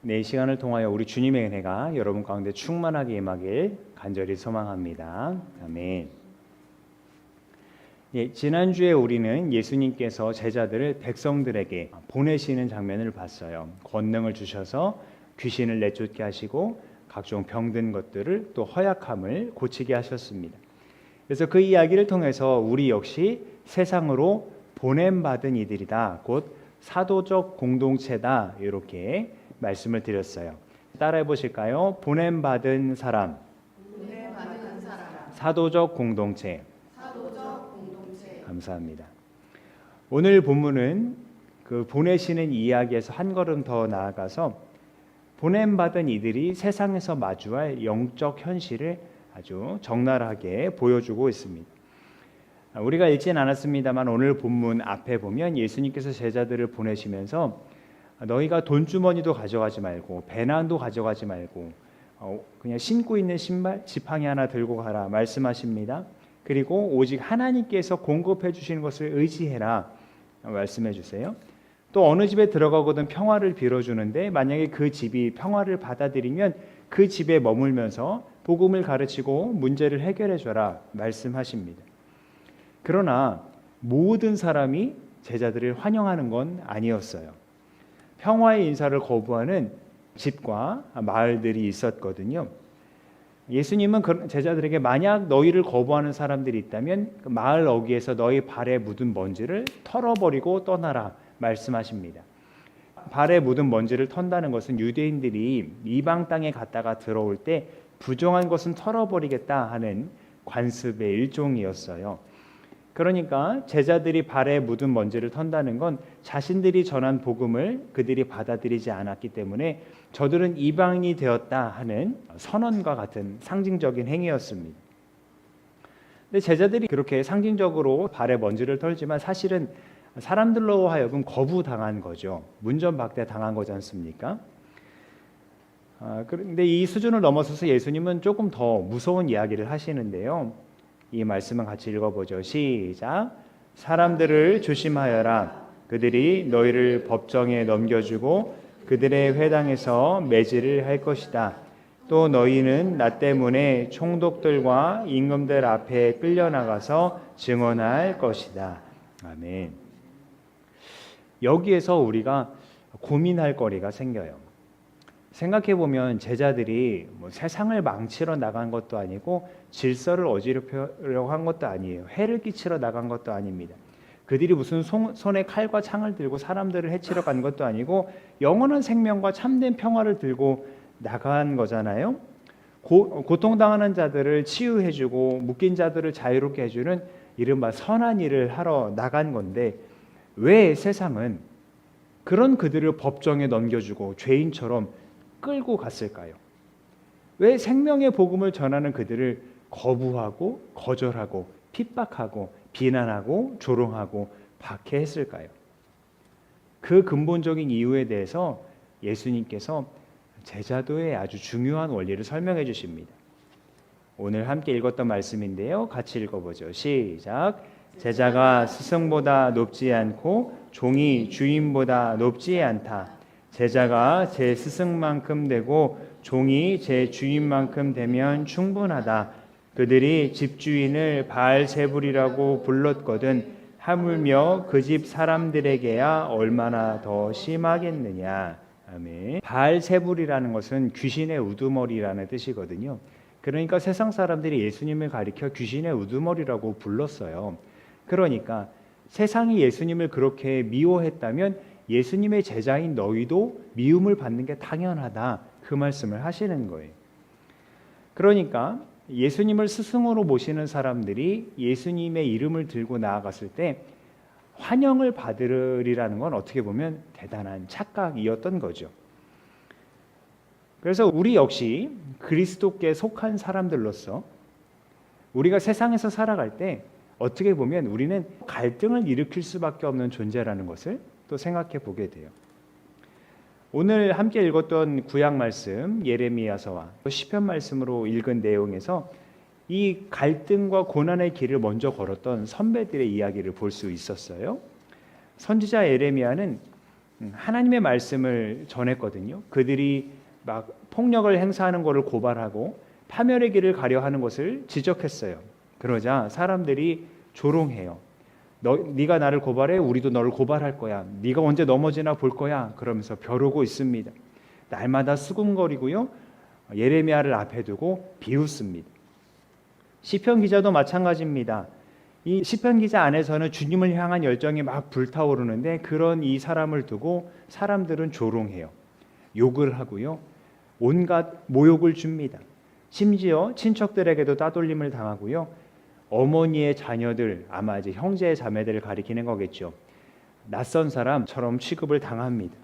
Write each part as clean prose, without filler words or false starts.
네, 이 시간을 통하여 우리 주님의 은혜가 여러분 가운데 충만하게 임하길 간절히 소망합니다. 아멘. 예, 지난주에 우리는 예수님께서 제자들을 백성들에게 보내시는 장면을 봤어요. 권능을 주셔서 귀신을 내쫓게 하시고 각종 병든 것들을 또 허약함을 고치게 하셨습니다. 그래서 그 이야기를 통해서 우리 역시 세상으로 보냄받은 이들이다. 곧 사도적 공동체다. 이렇게 말씀을 드렸어요. 따라해 보실까요? 보냄받은 사람, 사도적 공동체. 감사합니다. 오늘 본문은 그 보내시는 이야기에서 한 걸음 더 나아가서 보냄받은 이들이 세상에서 마주할 영적 현실을 아주 적나라하게 보여주고 있습니다. 우리가 읽진 않았습니다만 오늘 본문 앞에 보면 예수님께서 제자들을 보내시면서 너희가 돈주머니도 가져가지 말고 배낭도 가져가지 말고 그냥 신고 있는 신발 지팡이 하나 들고 가라 말씀하십니다. 그리고 오직 하나님께서 공급해 주시는 것을 의지해라 말씀해 주세요. 또 어느 집에 들어가거든 평화를 빌어주는데 만약에 그 집이 평화를 받아들이면 그 집에 머물면서 복음을 가르치고 문제를 해결해 줘라 말씀하십니다. 그러나 모든 사람이 제자들을 환영하는 건 아니었어요. 평화의 인사를 거부하는 집과 마을들이 있었거든요. 예수님은 제자들에게 만약 너희를 거부하는 사람들이 있다면 그 마을 어귀에서 너희 발에 묻은 먼지를 털어버리고 떠나라 말씀하십니다. 발에 묻은 먼지를 턴다는 것은 유대인들이 이방 땅에 갔다가 들어올 때 부정한 것은 털어버리겠다 하는 관습의 일종이었어요. 그러니까 제자들이 발에 묻은 먼지를 턴다는 건 자신들이 전한 복음을 그들이 받아들이지 않았기 때문에 저들은 이방인이 되었다 하는 선언과 같은 상징적인 행위였습니다. 근데 제자들이 그렇게 상징적으로 발에 먼지를 털지만 사실은 사람들로 하여금 거부당한 거죠. 문전박대 당한 거지 않습니까? 그런데 이 수준을 넘어서서 예수님은 조금 더 무서운 이야기를 하시는데요. 이 말씀은 같이 읽어보죠. 시작. 사람들을 조심하여라. 그들이 너희를 법정에 넘겨주고 그들의 회당에서 매질을 할 것이다. 또 너희는 나 때문에 총독들과 임금들 앞에 끌려나가서 증언할 것이다. 아멘. 여기에서 우리가 고민할 거리가 생겨요. 생각해보면 제자들이 세상을 망치러 나간 것도 아니고 질서를 어지럽히려고 한 것도 아니에요. 해를 끼치러 나간 것도 아닙니다. 그들이 무슨 손에 칼과 창을 들고 사람들을 해치러 간 것도 아니고 영원한 생명과 참된 평화를 들고 나간 거잖아요. 고통당하는 자들을 치유해주고 묶인 자들을 자유롭게 해주는 이른바 선한 일을 하러 나간 건데 왜 세상은 그런 그들을 법정에 넘겨주고 죄인처럼 끌고 갔을까요? 왜 생명의 복음을 전하는 그들을 거부하고 거절하고 핍박하고 비난하고 조롱하고 박해했을까요? 그 근본적인 이유에 대해서 예수님께서 제자도의 아주 중요한 원리를 설명해 주십니다. 오늘 함께 읽었던 말씀인데요. 같이 읽어보죠. 시작. 제자가 스승보다 높지 않고 종이 주인보다 높지 않다. 제자가 제 스승만큼 되고 종이 제 주인만큼 되면 충분하다. 그들이 집주인을 바알세불이라고 불렀거든 하물며 그 집 사람들에게야 얼마나 더 심하겠느냐. 아멘. 바알세불이라는 것은 귀신의 우두머리라는 뜻이거든요. 그러니까 세상 사람들이 예수님을 가리켜 귀신의 우두머리라고 불렀어요. 그러니까 세상이 예수님을 그렇게 미워했다면 예수님의 제자인 너희도 미움을 받는 게 당연하다. 그 말씀을 하시는 거예요. 그러니까 예수님을 스승으로 모시는 사람들이 예수님의 이름을 들고 나아갔을 때 환영을 받으리라는 건 어떻게 보면 대단한 착각이었던 거죠. 그래서 우리 역시 그리스도께 속한 사람들로서 우리가 세상에서 살아갈 때 어떻게 보면 우리는 갈등을 일으킬 수밖에 없는 존재라는 것을 또 생각해 보게 돼요. 오늘 함께 읽었던 구약 말씀 예레미야서와 시편 말씀으로 읽은 내용에서 이 갈등과 고난의 길을 먼저 걸었던 선배들의 이야기를 볼 수 있었어요. 선지자 예레미야는 하나님의 말씀을 전했거든요. 그들이 막 폭력을 행사하는 것을 고발하고 파멸의 길을 가려 하는 것을 지적했어요. 그러자 사람들이 조롱해요. 네가 나를 고발해, 우리도 너를 고발할 거야. 네가 언제 넘어지나 볼 거야. 그러면서 벼르고 있습니다. 날마다 수군거리고요. 예레미야를 앞에 두고 비웃습니다. 시편 기자도 마찬가지입니다. 이 시편 기자 안에서는 주님을 향한 열정이 막 불타오르는데 그런 이 사람을 두고 사람들은 조롱해요. 욕을 하고요. 온갖 모욕을 줍니다. 심지어 친척들에게도 따돌림을 당하고요. 어머니의 자녀들, 아마 이제 형제 자매들을 가리키는 거겠죠. 낯선 사람처럼 취급을 당합니다.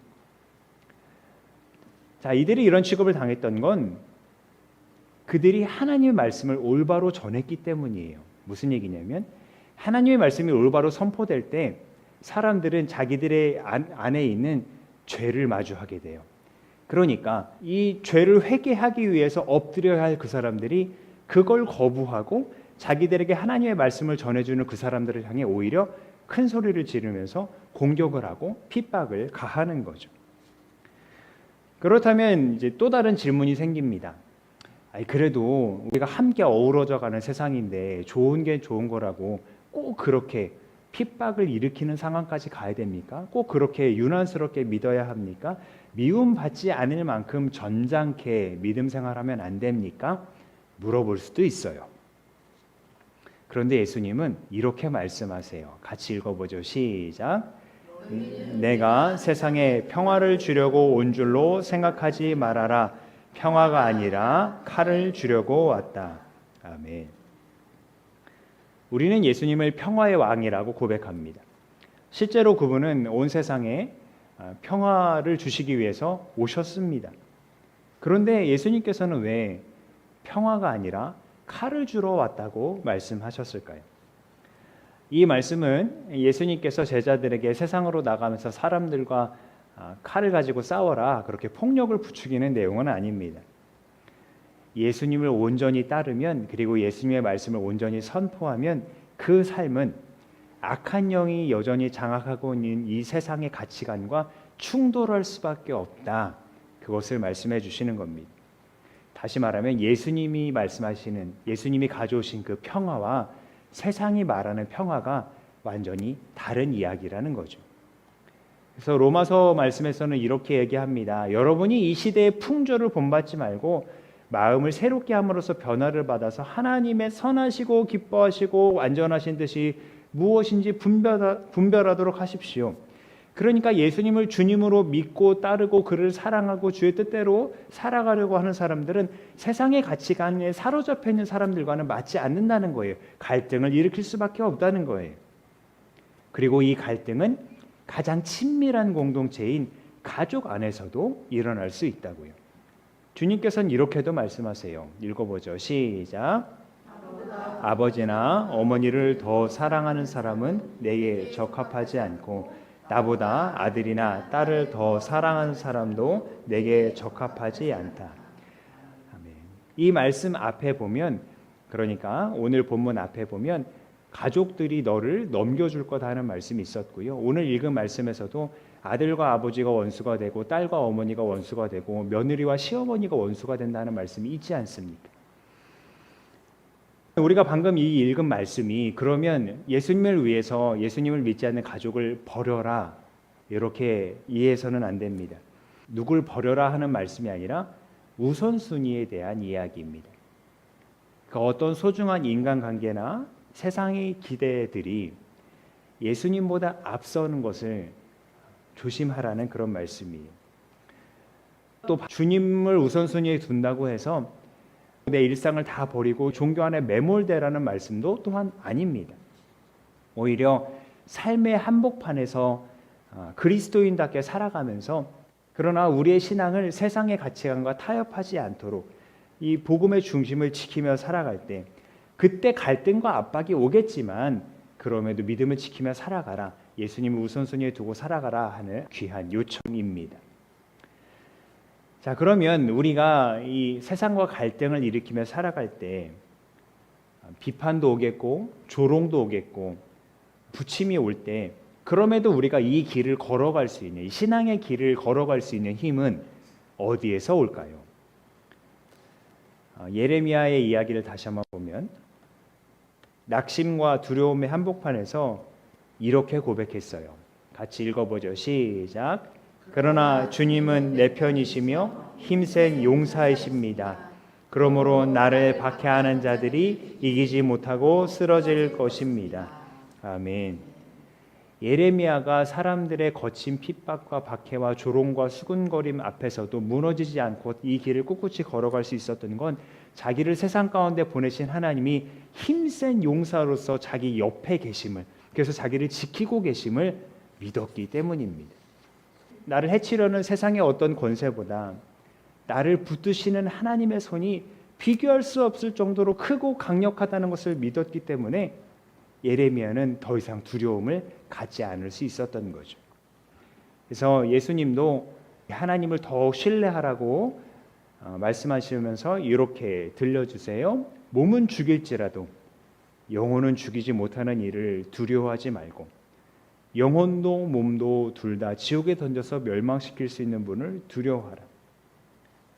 자, 이들이 이런 취급을 당했던 건 그들이 하나님의 말씀을 올바로 전했기 때문이에요. 무슨 얘기냐면 하나님의 말씀이 올바로 선포될 때 사람들은 자기들의 안에 있는 죄를 마주하게 돼요. 그러니까 이 죄를 회개하기 위해서 엎드려야 할 그 사람들이 그걸 거부하고 자기들에게 하나님의 말씀을 전해주는 그 사람들을 향해 오히려 큰 소리를 지르면서 공격을 하고 핍박을 가하는 거죠. 그렇다면 이제 또 다른 질문이 생깁니다. 그래도 우리가 함께 어우러져 가는 세상인데 좋은 게 좋은 거라고 꼭 그렇게 핍박을 일으키는 상황까지 가야 됩니까? 꼭 그렇게 유난스럽게 믿어야 합니까? 미움받지 않을 만큼 점잖게 믿음 생활하면 안 됩니까? 물어볼 수도 있어요. 그런데 예수님은 이렇게 말씀하세요. 같이 읽어보죠. 시작. 내가 세상에 평화를 주려고 온 줄로 생각하지 말아라. 평화가 아니라 칼을 주려고 왔다. 아멘. 우리는 예수님을 평화의 왕이라고 고백합니다. 실제로 그분은 온 세상에 평화를 주시기 위해서 오셨습니다. 그런데 예수님께서는 왜 평화가 아니라 칼을 주러 왔다고 말씀하셨을까요? 이 말씀은 예수님께서 제자들에게 세상으로 나가면서 사람들과 칼을 가지고 싸워라 그렇게 폭력을 부추기는 내용은 아닙니다. 예수님을 온전히 따르면 그리고 예수님의 말씀을 온전히 선포하면 그 삶은 악한 영이 여전히 장악하고 있는 이 세상의 가치관과 충돌할 수밖에 없다. 그것을 말씀해 주시는 겁니다. 다시 말하면 예수님이 말씀하시는 예수님이 가져오신 그 평화와 세상이 말하는 평화가 완전히 다른 이야기라는 거죠. 그래서 로마서 말씀에서는 이렇게 얘기합니다. 여러분이 이 시대의 풍조를 본받지 말고 마음을 새롭게 함으로써 변화를 받아서 하나님의 선하시고 기뻐하시고 완전하신 뜻이 무엇인지 분별하도록 하십시오. 그러니까 예수님을 주님으로 믿고 따르고 그를 사랑하고 주의 뜻대로 살아가려고 하는 사람들은 세상의 가치관에 사로잡혀 있는 사람들과는 맞지 않는다는 거예요. 갈등을 일으킬 수밖에 없다는 거예요. 그리고 이 갈등은 가장 친밀한 공동체인 가족 안에서도 일어날 수 있다고요. 주님께서는 이렇게도 말씀하세요. 읽어보죠. 시작. 아버지나 어머니를 더 사랑하는 사람은 내게 적합하지 않고 나보다 아들이나 딸을 더 사랑하는 사람도 내게 적합하지 않다. 아멘. 이 말씀 앞에 보면 그러니까 오늘 본문 앞에 보면 가족들이 너를 넘겨줄 거다 하는 말씀이 있었고요. 오늘 읽은 말씀에서도 아들과 아버지가 원수가 되고 딸과 어머니가 원수가 되고 며느리와 시어머니가 원수가 된다는 말씀이 있지 않습니까? 우리가 방금 이 읽은 말씀이 그러면 예수님을 위해서 예수님을 믿지 않는 가족을 버려라 이렇게 이해해서는 안 됩니다. 누굴 버려라 하는 말씀이 아니라 우선순위에 대한 이야기입니다. 그 어떤 소중한 인간관계나 세상의 기대들이 예수님보다 앞서는 것을 조심하라는 그런 말씀이에요. 또 주님을 우선순위에 둔다고 해서 내 일상을 다 버리고 종교 안에 매몰되라는 말씀도 또한 아닙니다. 오히려 삶의 한복판에서 그리스도인답게 살아가면서 그러나 우리의 신앙을 세상의 가치관과 타협하지 않도록 이 복음의 중심을 지키며 살아갈 때 그때 갈등과 압박이 오겠지만 그럼에도 믿음을 지키며 살아가라. 예수님을 우선순위에 두고 살아가라 하는 귀한 요청입니다. 자, 그러면 우리가 이 세상과 갈등을 일으키며 살아갈 때 비판도 오겠고 조롱도 오겠고 부침이 올 때 그럼에도 우리가 이 길을 걸어갈 수 있는, 이 신앙의 길을 걸어갈 수 있는 힘은 어디에서 올까요? 예레미야의 이야기를 다시 한번 보면 낙심과 두려움의 한복판에서 이렇게 고백했어요. 같이 읽어보죠. 시작. 그러나 주님은 내 편이시며 힘센 용사이십니다. 그러므로 나를 박해하는 자들이 이기지 못하고 쓰러질 것입니다. 아멘. 예레미야가 사람들의 거친 핍박과 박해와 조롱과 수군거림 앞에서도 무너지지 않고 이 길을 꿋꿋이 걸어갈 수 있었던 건 자기를 세상 가운데 보내신 하나님이 힘센 용사로서 자기 옆에 계심을, 그래서 자기를 지키고 계심을 믿었기 때문입니다. 나를 해치려는 세상의 어떤 권세보다 나를 붙드시는 하나님의 손이 비교할 수 없을 정도로 크고 강력하다는 것을 믿었기 때문에 예레미야는 더 이상 두려움을 갖지 않을 수 있었던 거죠. 그래서 예수님도 하나님을 더 신뢰하라고 말씀하시면서 이렇게 들려주세요. 몸은 죽일지라도 영혼은 죽이지 못하는 일을 두려워하지 말고 영혼도 몸도 둘 다 지옥에 던져서 멸망시킬 수 있는 분을 두려워하라.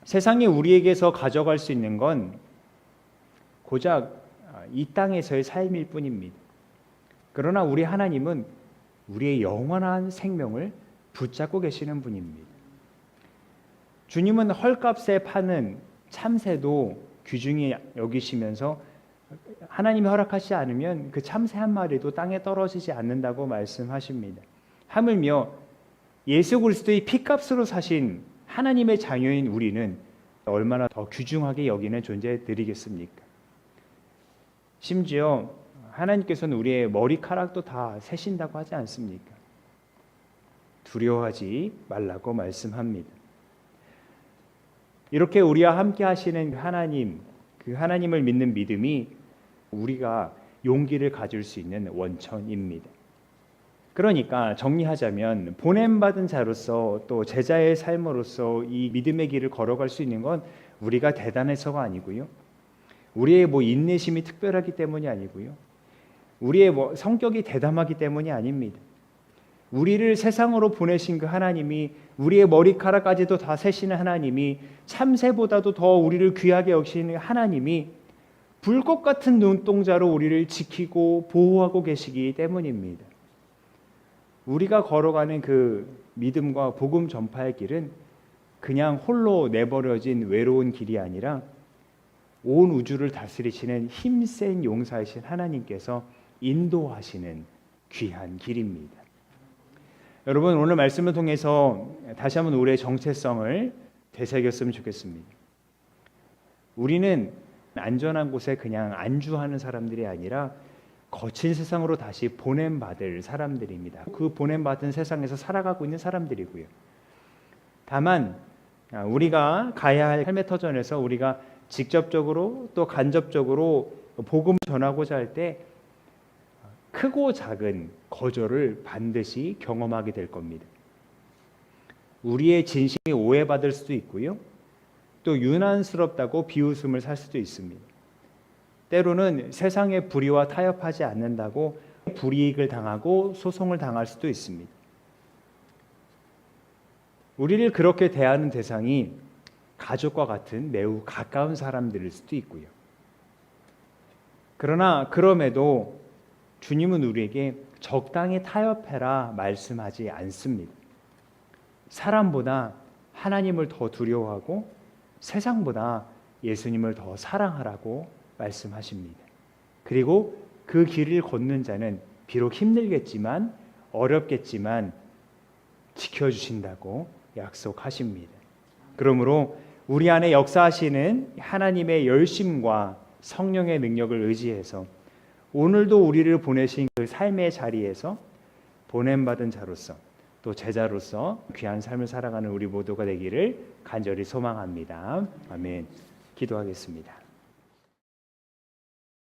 세상이 우리에게서 가져갈 수 있는 건 고작 이 땅에서의 삶일 뿐입니다. 그러나 우리 하나님은 우리의 영원한 생명을 붙잡고 계시는 분입니다. 주님은 헐값에 파는 참새도 귀중히 여기시면서 하나님이 허락하지 않으면 그 참새 한 마리도 땅에 떨어지지 않는다고 말씀하십니다. 하물며 예수 그리스도의 피값으로 사신 하나님의 자녀인 우리는 얼마나 더 귀중하게 여기는 존재들이겠습니까? 심지어 하나님께서는 우리의 머리카락도 다 세신다고 하지 않습니까? 두려워하지 말라고 말씀합니다. 이렇게 우리와 함께 하시는 하나님, 그 하나님을 믿는 믿음이 우리가 용기를 가질 수 있는 원천입니다. 그러니까 정리하자면 보냄받은 자로서 또 제자의 삶으로서 이 믿음의 길을 걸어갈 수 있는 건 우리가 대단해서가 아니고요. 우리의 인내심이 특별하기 때문이 아니고요. 우리의 성격이 대담하기 때문이 아닙니다. 우리를 세상으로 보내신 그 하나님이, 우리의 머리카락까지도 다 세시는 하나님이, 참새보다도 더 우리를 귀하게 여기시는 하나님이 불꽃 같은 눈동자로 우리를 지키고 보호하고 계시기 때문입니다. 우리가 걸어가는 그 믿음과 복음 전파의 길은 그냥 홀로 내버려진 외로운 길이 아니라 온 우주를 다스리시는 힘센 용사이신 하나님께서 인도하시는 귀한 길입니다. 여러분, 오늘 말씀을 통해서 다시 한번 우리의 정체성을 되새겼으면 좋겠습니다. 우리는 안전한 곳에 그냥 안주하는 사람들이 아니라 거친 세상으로 다시 보냄받을 사람들입니다. 그 보냄받은 세상에서 살아가고 있는 사람들이고요. 다만 우리가 가야 할 삶의 터전에서 우리가 직접적으로 또 간접적으로 복음을 전하고자 할 때 크고 작은 거절을 반드시 경험하게 될 겁니다. 우리의 진심이 오해받을 수도 있고요. 또 유난스럽다고 비웃음을 살 수도 있습니다. 때로는 세상의 불의와 타협하지 않는다고 불이익을 당하고 소송을 당할 수도 있습니다. 우리를 그렇게 대하는 대상이 가족과 같은 매우 가까운 사람들일 수도 있고요. 그러나 그럼에도 주님은 우리에게 적당히 타협해라 말씀하지 않습니다. 사람보다 하나님을 더 두려워하고 세상보다 예수님을 더 사랑하라고 말씀하십니다. 그리고 그 길을 걷는 자는 비록 힘들겠지만 어렵겠지만 지켜주신다고 약속하십니다. 그러므로 우리 안에 역사하시는 하나님의 열심과 성령의 능력을 의지해서 오늘도 우리를 보내신 그 삶의 자리에서 보냄받은 자로서 또 제자로서 귀한 삶을 살아가는 우리 모두가 되기를 간절히 소망합니다. 아멘. 기도하겠습니다.